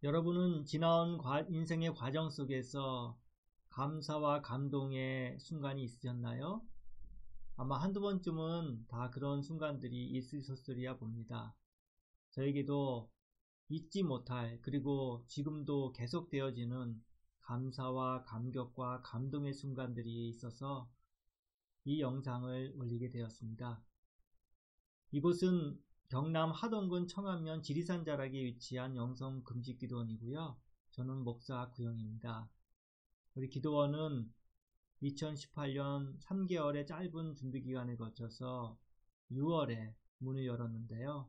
여러분은 지나온 인생의 과정 속에서 감사와 감동의 순간이 있으셨나요? 아마 한두 번쯤은 다 그런 순간들이 있으셨으리야 봅니다. 저에게도 잊지 못할, 그리고 지금도 계속되어지는 감사와 감격과 감동의 순간들이 있어서 이 영상을 올리게 되었습니다. 이곳은 경남 하동군 청안면 지리산 자락에 위치한 영성금식기도원이고요. 저는 목사 구영입니다. 우리 기도원은 2018년 3개월의 짧은 준비기간을 거쳐서 6월에 문을 열었는데요.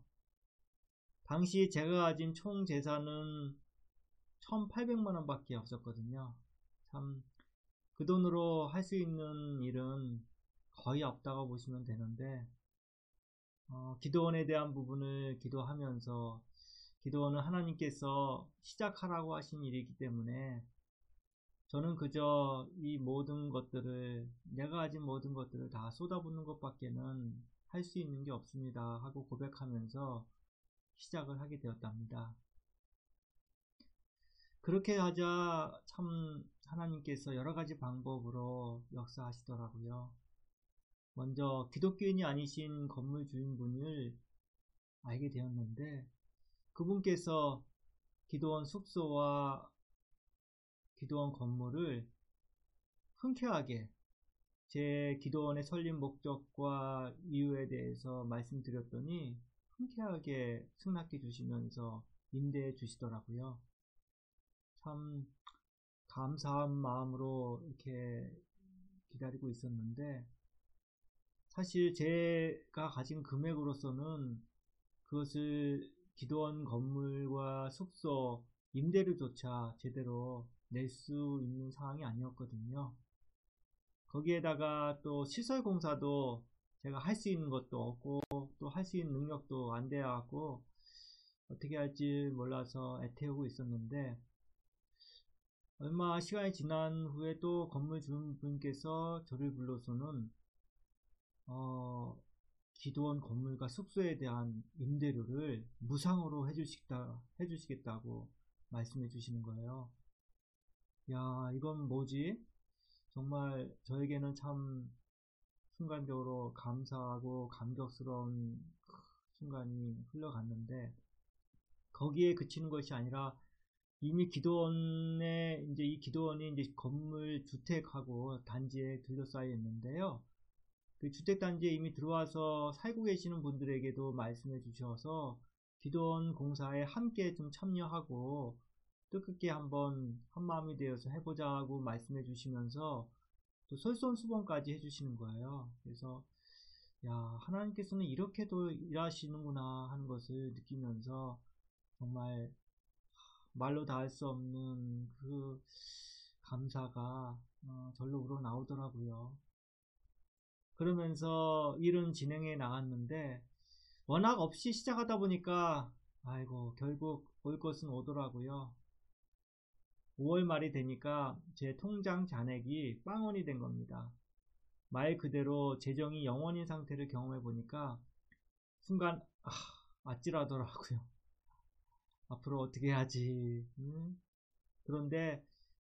당시 제가 가진 총 재산은 1,800만 원밖에 없었거든요. 참 그 돈으로 할 수 있는 일은 거의 없다고 보시면 되는데, 기도원에 대한 부분을 기도하면서, 기도원은 하나님께서 시작하라고 하신 일이기 때문에 저는 그저 이 모든 것들을, 내가 가진 모든 것들을 다 쏟아붓는 것밖에는 할 수 있는 게 없습니다 하고 고백하면서 시작을 하게 되었답니다. 그렇게 하자 참 하나님께서 여러 가지 방법으로 역사하시더라고요. 먼저 기독교인이 아니신 건물 주인분을 알게 되었는데, 그분께서 기도원 숙소와 기도원 건물을 흔쾌하게 제 기도원의 설립 목적과 이유에 대해서 말씀드렸더니 흔쾌하게 승낙해 주시면서 임대해 주시더라고요. 참 감사한 마음으로 이렇게 기다리고 있었는데, 사실 제가 가진 금액으로서는 그것을 기도원 건물과 숙소 임대료조차 제대로 낼 수 있는 상황이 아니었거든요. 거기에다가 또 시설 공사도 제가 할 수 있는 것도 없고 또 할 수 있는 능력도 안 돼갖고 어떻게 할지 몰라서 애태우고 있었는데, 얼마 시간이 지난 후에 또 건물 주인분께서 저를 불러서는 기도원 건물과 숙소에 대한 임대료를 무상으로 해주시겠다고 말씀해 주시는 거예요. 야, 이건 뭐지? 정말 저에게는 참 순간적으로 감사하고 감격스러운 순간이 흘러갔는데, 거기에 그치는 것이 아니라 이미 이 기도원이 이제 건물 주택하고 단지에 둘러싸여 있는데요. 그 주택단지에 이미 들어와서 살고 계시는 분들에게도 말씀해 주셔서 기도원 공사에 함께 좀 참여하고 뜻깊게 한번 한마음이 되어서 해보자고 말씀해 주시면서 또 솔선수범까지 해주시는 거예요. 그래서 야, 하나님께서는 이렇게도 일하시는구나 하는 것을 느끼면서 정말 말로 다 할 수 없는 그 감사가 절로 우러나오더라고요. 그러면서 일은 진행해 나갔는데, 워낙 없이 시작하다 보니까 아이고 결국 올 것은 오더라고요. 5월 말이 되니까 제 통장 잔액이 빵원이 된 겁니다. 말 그대로 재정이 0원인 상태를 경험해 보니까 순간 아찔하더라고요. 앞으로 어떻게 해야지. 그런데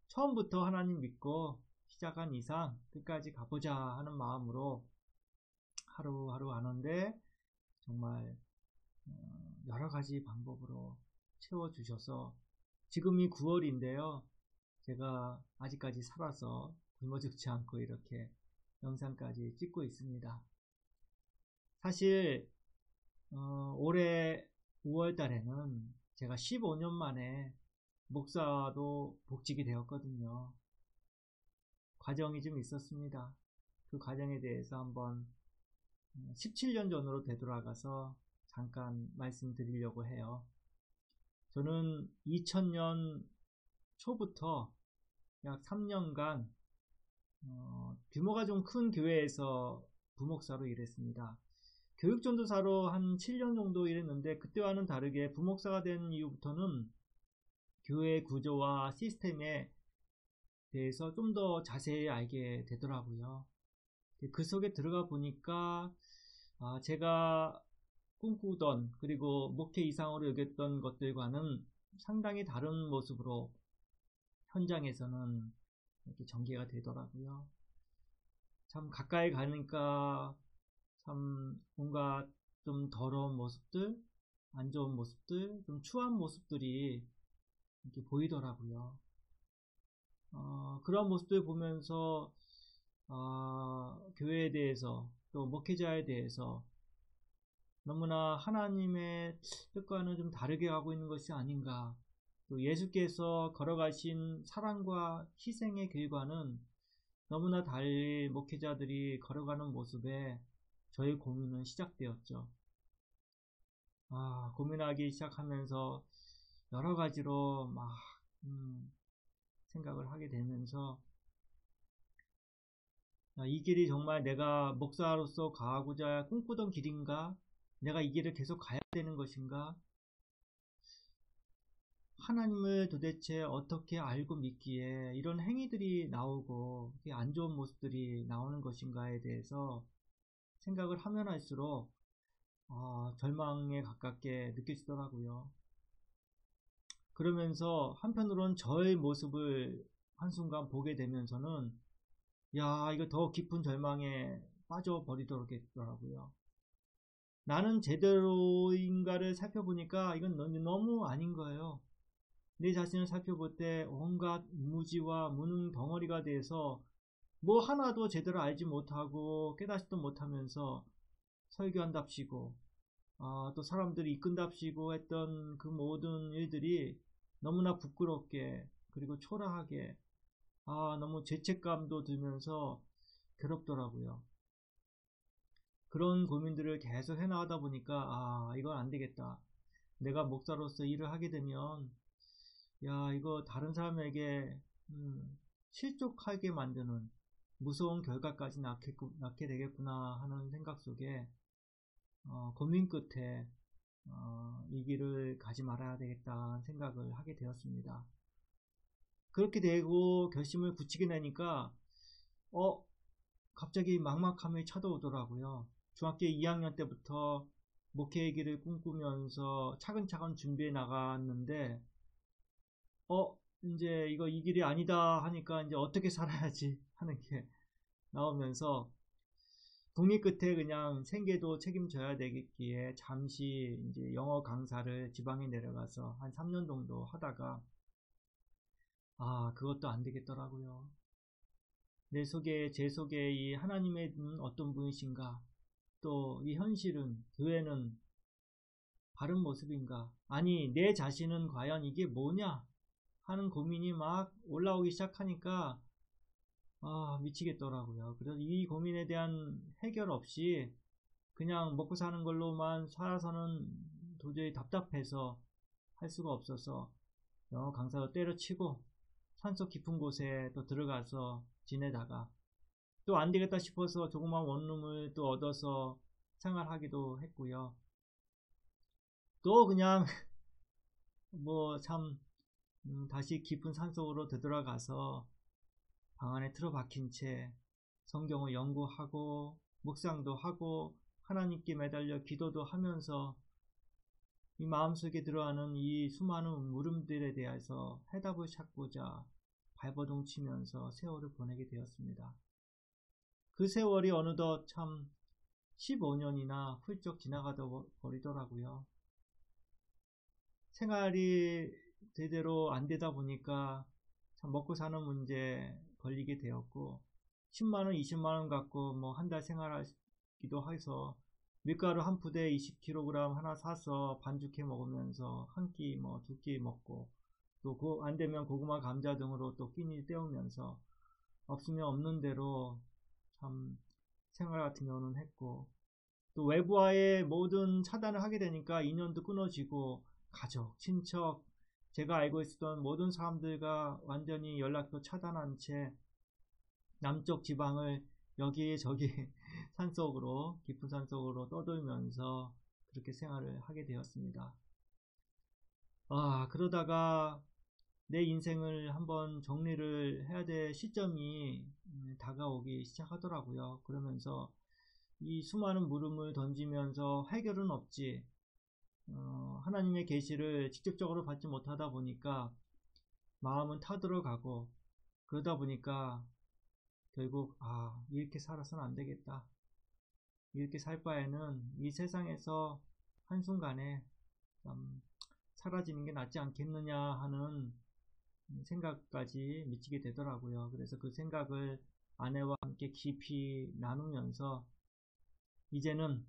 처음부터 하나님 믿고 시작한 이상 끝까지 가보자 하는 마음으로 하루하루 가는데, 정말 여러 가지 방법으로 채워주셔서 지금이 9월인데요. 제가 아직까지 살아서 굶어 죽지 않고 이렇게 영상까지 찍고 있습니다. 사실 올해 5월 달에는 제가 15년 만에 목사도 복직이 되었거든요. 과정이 좀 있었습니다. 그 과정에 대해서 한번 17년 전으로 되돌아가서 잠깐 말씀드리려고 해요. 저는 2000년 초부터 약 3년간 규모가 좀 큰 교회에서 부목사로 일했습니다. 교육전도사로 한 7년 정도 일했는데, 그때와는 다르게 부목사가 된 이후부터는 교회 구조와 시스템에 대해서 좀 더 자세히 알게 되더라고요. 그 속에 들어가 보니까 제가 꿈꾸던, 그리고 목회 이상으로 여겼던 것들과는 상당히 다른 모습으로 현장에서는 이렇게 전개가 되더라고요. 참 가까이 가니까 참 뭔가 좀 더러운 모습들, 안 좋은 모습들, 좀 추한 모습들이 이렇게 보이더라고요. 그런 모습들 보면서 교회에 대해서 또 목회자에 대해서 너무나 하나님의 뜻과는 좀 다르게 가고 있는 것이 아닌가. 또 예수께서 걸어가신 사랑과 희생의 길과는 너무나 달리 목회자들이 걸어가는 모습에 저의 고민은 시작되었죠. 고민하기 시작하면서 여러 가지로 막 생각을 하게 되면서 이 길이 정말 내가 목사로서 가고자 꿈꾸던 길인가? 내가 이 길을 계속 가야 되는 것인가? 하나님을 도대체 어떻게 알고 믿기에 이런 행위들이 나오고 안 좋은 모습들이 나오는 것인가에 대해서 생각을 하면 할수록 절망에 가깝게 느껴지더라고요. 그러면서 한편으로는 저의 모습을 한순간 보게 되면서는 이거 더 깊은 절망에 빠져버리더라고요. 나는 제대로인가를 살펴보니까 이건 너무 아닌 거예요. 내 자신을 살펴볼 때 온갖 무지와 무능 덩어리가 돼서 뭐 하나도 제대로 알지 못하고 깨닫지도 못하면서 설교한답시고 또 사람들이 이끈답시고 했던 그 모든 일들이 너무나 부끄럽게 그리고 초라하게 너무 죄책감도 들면서 괴롭더라고요. 그런 고민들을 계속 해나가다 보니까 이건 안 되겠다. 내가 목사로서 일을 하게 되면 이거 다른 사람에게 실족하게 만드는 무서운 결과까지 낳게 되겠구나 하는 생각 속에 고민 끝에 이 길을 가지 말아야 되겠다 생각을 하게 되었습니다. 그렇게 되고 결심을 굳히게 되니까 갑자기 막막함이 찾아오더라고요. 중학교 2학년 때부터 목회의 길을 꿈꾸면서 차근차근 준비해 나갔는데 이제 이 길이 아니다 하니까 이제 어떻게 살아야지 하는 게 나오면서 동리 끝에 그냥 생계도 책임져야 되겠기에 잠시 이제 영어 강사를 지방에 내려가서 한 3년 정도 하다가 그것도 안 되겠더라고요. 제 속에 이 하나님의 어떤 분이신가, 또 이 현실은, 교회는 바른 모습인가, 아니 내 자신은 과연 이게 뭐냐 하는 고민이 막 올라오기 시작하니까 미치겠더라고요. 그래서 이 고민에 대한 해결 없이 그냥 먹고 사는 걸로만 살아서는 도저히 답답해서 할 수가 없어서 영어 강사로 때려치고 산속 깊은 곳에 또 들어가서 지내다가 또 안 되겠다 싶어서 조그만 원룸을 또 얻어서 생활하기도 했고요. 또 그냥 다시 깊은 산속으로 되돌아가서 방 안에 틀어박힌 채 성경을 연구하고 묵상도 하고 하나님께 매달려 기도도 하면서 이 마음속에 들어가는 이 수많은 물음들에 대해서 해답을 찾고자 발버둥 치면서 세월을 보내게 되었습니다. 그 세월이 어느덧 참 15년이나 훌쩍 지나가다 버리더라고요. 생활이 제대로 안 되다 보니까 참 먹고 사는 문제 걸리게 되었고 10만원, 20만원 갖고 뭐 한 달 생활하기도 해서 밀가루 한 푸대 20kg 하나 사서 반죽해 먹으면서 한 끼 두 끼 먹고 또 안 되면 고구마 감자 등으로 또 끼니 때우면서 없으면 없는 대로 참 생활 같은 경우는 했고 또 외부와의 모든 차단을 하게 되니까 인연도 끊어지고 가족, 친척, 제가 알고 있었던 모든 사람들과 완전히 연락도 차단한 채 남쪽 지방을 여기저기 산속으로 깊은 산속으로 떠돌면서 그렇게 생활을 하게 되었습니다. 그러다가 내 인생을 한번 정리를 해야 될 시점이 다가오기 시작하더라고요. 그러면서 이 수많은 물음을 던지면서 해결은 없지, 하나님의 계시를 직접적으로 받지 못하다 보니까 마음은 타들어가고, 그러다 보니까 결국 이렇게 살아서는 안 되겠다. 이렇게 살 바에는 이 세상에서 한순간에 사라지는 게 낫지 않겠느냐 하는 생각까지 미치게 되더라고요. 그래서 그 생각을 아내와 함께 깊이 나누면서 이제는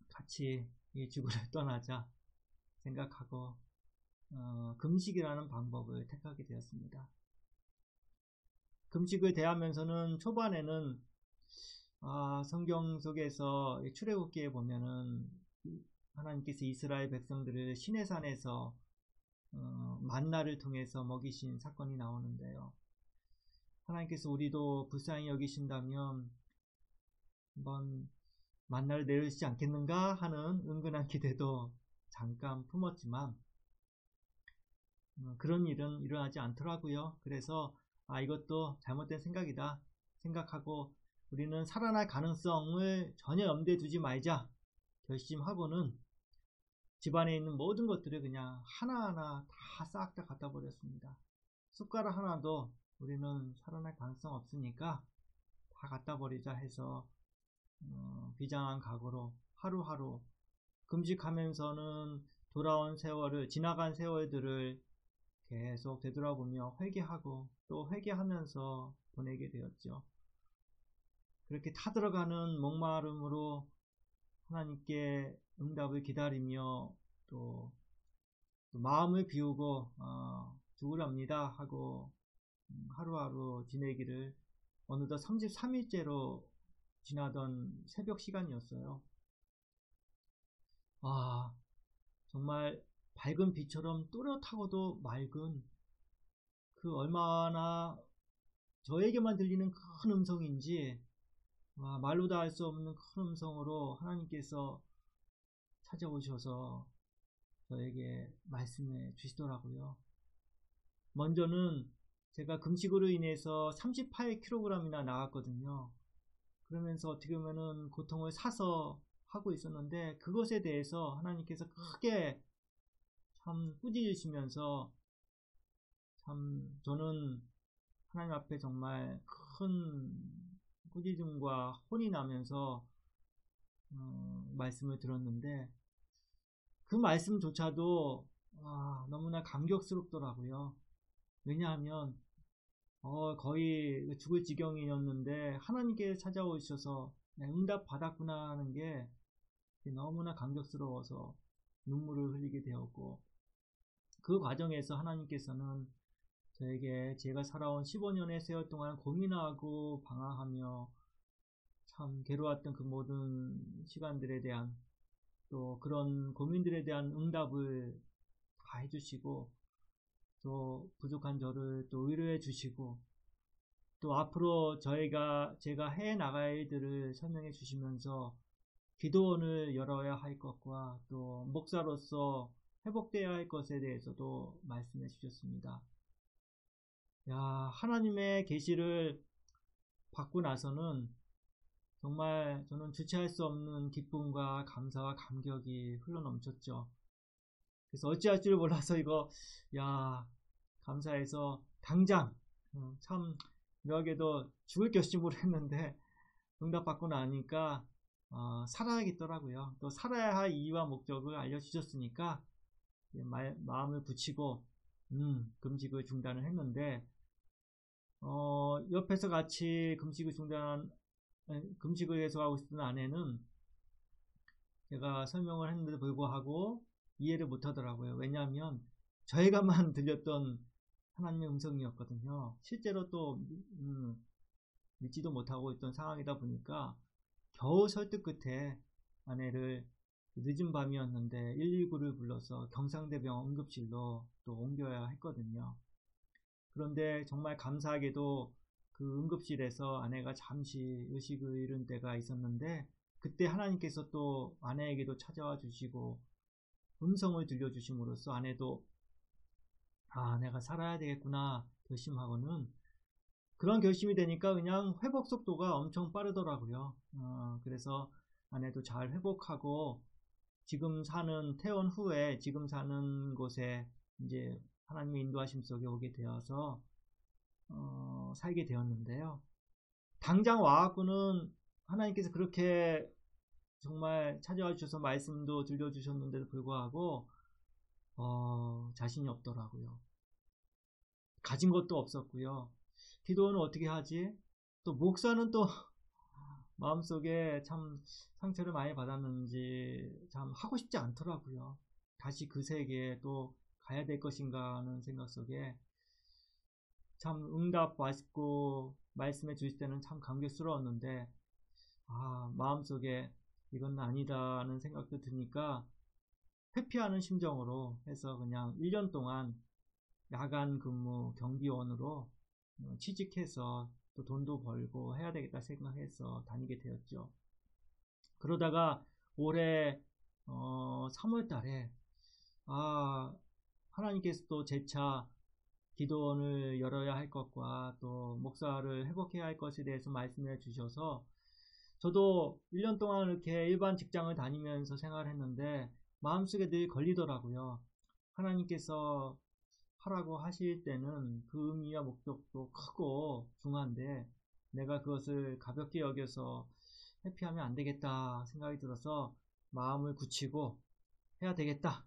같이 이 지구를 떠나자 생각하고 금식이라는 방법을 택하게 되었습니다. 금식을 대하면서는 초반에는 성경 속에서 출애굽기에 보면은 하나님께서 이스라엘 백성들을 시내산에서 만나를 통해서 먹이신 사건이 나오는데요. 하나님께서 우리도 불쌍히 여기신다면 한번 만나를 내리시지 않겠는가 하는 은근한 기대도 잠깐 품었지만 그런 일은 일어나지 않더라고요. 그래서 이것도 잘못된 생각이다 생각하고 우리는 살아날 가능성을 전혀 염두에 두지 말자 결심하고는 집안에 있는 모든 것들을 그냥 하나하나 다 싹 다 갖다 버렸습니다. 숟가락 하나도 우리는 살아날 가능성 없으니까 다 갖다 버리자 해서 비장한 각오로 하루하루 금식하면서는 돌아온 세월을, 지나간 세월들을 계속 되돌아보며 회개하고 또 회개하면서 보내게 되었죠. 그렇게 타들어가는 목마름으로 하나님께 응답을 기다리며 또 마음을 비우고 죽으렵니다 하고 하루하루 지내기를 어느덧 33일째로 지나던 새벽 시간이었어요. 정말 밝은 빛처럼 또렷하고도 맑은 그 얼마나 저에게만 들리는 큰 음성인지 말로 다 할 수 없는 큰 음성으로 하나님께서 찾아오셔서 저에게 말씀해 주시더라고요. 먼저는 제가 금식으로 인해서 38kg이나 나갔거든요. 그러면서 어떻게 보면은 고통을 사서 하고 있었는데 그것에 대해서 하나님께서 크게 참 꾸짖으시면서 참 저는 하나님 앞에 정말 큰 꾸짖음과 혼이 나면서 말씀을 들었는데 그 말씀조차도 너무나 감격스럽더라고요. 왜냐하면 거의 죽을 지경이었는데 하나님께 찾아오셔서 응답 받았구나 하는 게 너무나 감격스러워서 눈물을 흘리게 되었고 그 과정에서 하나님께서는 저에게 제가 살아온 15년의 세월 동안 고민하고 방황하며 참 괴로웠던 그 모든 시간들에 대한 또 그런 고민들에 대한 응답을 다 해주시고 또 부족한 저를 또 위로해 주시고 또 앞으로 제가 해 나갈 일들을 설명해 주시면서 기도원을 열어야 할 것과 또 목사로서 회복되어야 할 것에 대해서도 말씀해 주셨습니다. 하나님의 계시를 받고 나서는 정말 저는 주체할 수 없는 기쁨과 감사와 감격이 흘러넘쳤죠. 그래서 어찌할 줄 몰라서 감사해서 당장 참 묘하게도 죽을 결심을 했는데 응답받고 나니까 살아야겠더라고요. 또 살아야 할 이유와 목적을 알려주셨으니까 마음을 붙이고 금식을 중단을 했는데 옆에서 같이 금식을 계속하고 있었던 아내는 제가 설명을 했는데도 불구하고 이해를 못하더라고요. 왜냐하면 저희가만 들렸던 하나님의 음성이었거든요. 실제로 또 믿지도 못하고 있던 상황이다 보니까 겨우 설득 끝에 아내를 늦은 밤이었는데 119를 불러서 경상대병원 응급실로 또 옮겨야 했거든요. 그런데 정말 감사하게도 그 응급실에서 아내가 잠시 의식을 잃은 때가 있었는데 그때 하나님께서 또 아내에게도 찾아와 주시고 음성을 들려주심으로써 아내도 내가 살아야 되겠구나 결심하고는 그런 결심이 되니까 그냥 회복 속도가 엄청 빠르더라고요. 그래서 아내도 잘 회복하고 지금 사는 퇴원 후에 지금 사는 곳에 이제 하나님의 인도하심 속에 오게 되어서 살게 되었는데요. 당장 와갖고는 하나님께서 그렇게 정말 찾아와 주셔서 말씀도 들려주셨는데도 불구하고 자신이 없더라고요. 가진 것도 없었고요. 기도는 어떻게 하지? 또 목사는 또 마음속에 참 상처를 많이 받았는지 참 하고 싶지 않더라고요. 다시 그 세계에 또 가야 될 것인가 하는 생각 속에 참 응답 받고 말씀해 주실 때는 참 감격스러웠는데 마음속에 이건 아니다는 생각도 드니까 회피하는 심정으로 해서 그냥 1년 동안 야간 근무 경비원으로 취직해서 또 돈도 벌고 해야 되겠다 생각해서 다니게 되었죠. 그러다가 올해 3월 달에 하나님께서 또 재차 기도원을 열어야 할 것과 또 목사를 회복해야 할 것에 대해서 말씀해 주셔서 저도 1년 동안 이렇게 일반 직장을 다니면서 생활했는데 마음속에 늘 걸리더라고요. 하나님께서 하라고 하실 때는 그 의미와 목적도 크고 중요한데 내가 그것을 가볍게 여겨서 회피하면 안 되겠다 생각이 들어서 마음을 굳히고 해야 되겠다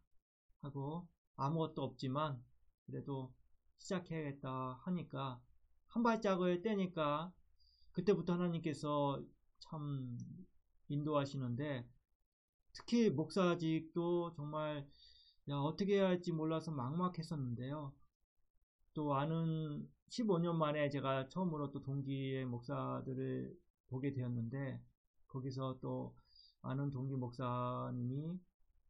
하고 아무것도 없지만 그래도 시작해야겠다 하니까 한 발짝을 떼니까 그때부터 하나님께서 참 인도하시는데 특히 목사직도 정말 어떻게 해야 할지 몰라서 막막했었는데요. 또 아는 15년 만에 제가 처음으로 또 동기의 목사들을 보게 되었는데 거기서 또 아는 동기 목사님이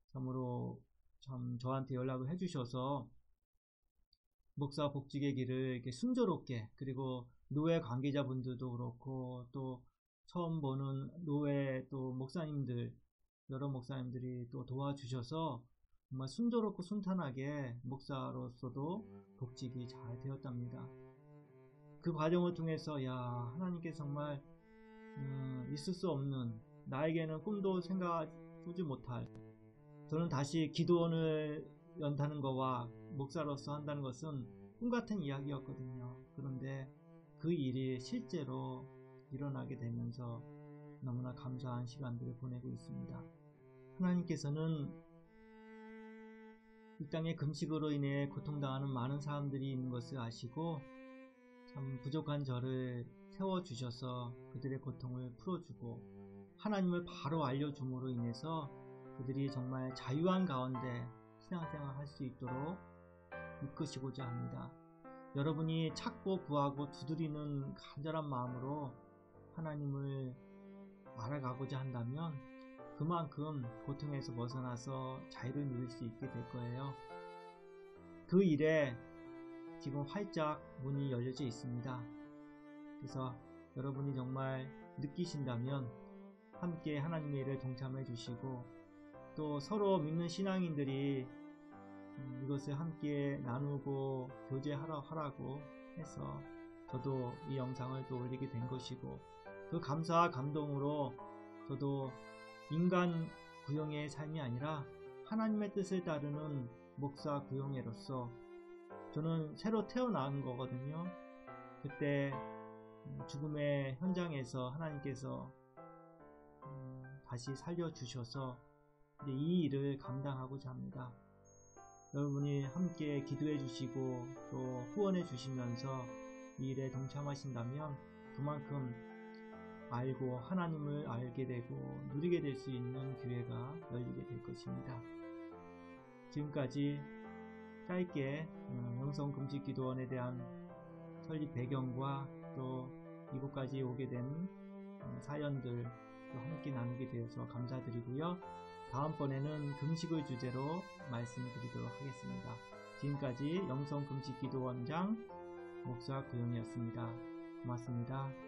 참으로 참 저한테 연락을 해주셔서 목사 복직의 길을 이렇게 순조롭게 그리고 노회 관계자분들도 그렇고 또 처음 보는 노회 또 목사님들 여러 목사님들이 또 도와주셔서 정말 순조롭고 순탄하게 목사로서도 복직이 잘 되었답니다. 그 과정을 통해서 하나님께서 정말 있을 수 없는 나에게는 꿈도 생각하지 못할 저는 다시 기도원을 연다는 거와 목사로서 한다는 것은 꿈같은 이야기였거든요. 그런데 그 일이 실제로 일어나게 되면서 너무나 감사한 시간들을 보내고 있습니다. 하나님께서는 이 땅의 금식으로 인해 고통당하는 많은 사람들이 있는 것을 아시고 참 부족한 저를 세워주셔서 그들의 고통을 풀어주고 하나님을 바로 알려줌으로 인해서 그들이 정말 자유한 가운데 신앙생활 할 수 있도록 이끄시고자 합니다. 여러분이 찾고 구하고 두드리는 간절한 마음으로 하나님을 알아가고자 한다면 그만큼 고통에서 벗어나서 자유를 누릴 수 있게 될 거예요. 그 일에 지금 활짝 문이 열려져 있습니다. 그래서 여러분이 정말 느끼신다면 함께 하나님의 일을 동참해 주시고 또 서로 믿는 신앙인들이 이것을 함께 나누고 교제하라고 해서 저도 이 영상을 또 올리게 된 것이고 그 감사와 감동으로 저도 인간 구용의 삶이 아니라 하나님의 뜻을 따르는 목사 구용회로서 저는 새로 태어난 거거든요. 그때 죽음의 현장에서 하나님께서 다시 살려주셔서 이제 이 일을 감당하고자 합니다. 여러분이 함께 기도해 주시고 또 후원해 주시면서 이 일에 동참하신다면 그만큼 알고 하나님을 알게 되고 누리게 될 수 있는 기회가 열리게 될 것입니다. 지금까지 짧게 영성금식기도원에 대한 설립 배경과 또 이곳까지 오게 된 사연들 또 함께 나누게 되어서 감사드리고요. 다음번에는 금식을 주제로 말씀드리도록 하겠습니다. 지금까지 영성금식기도원장 목사 구용이었습니다. 고맙습니다.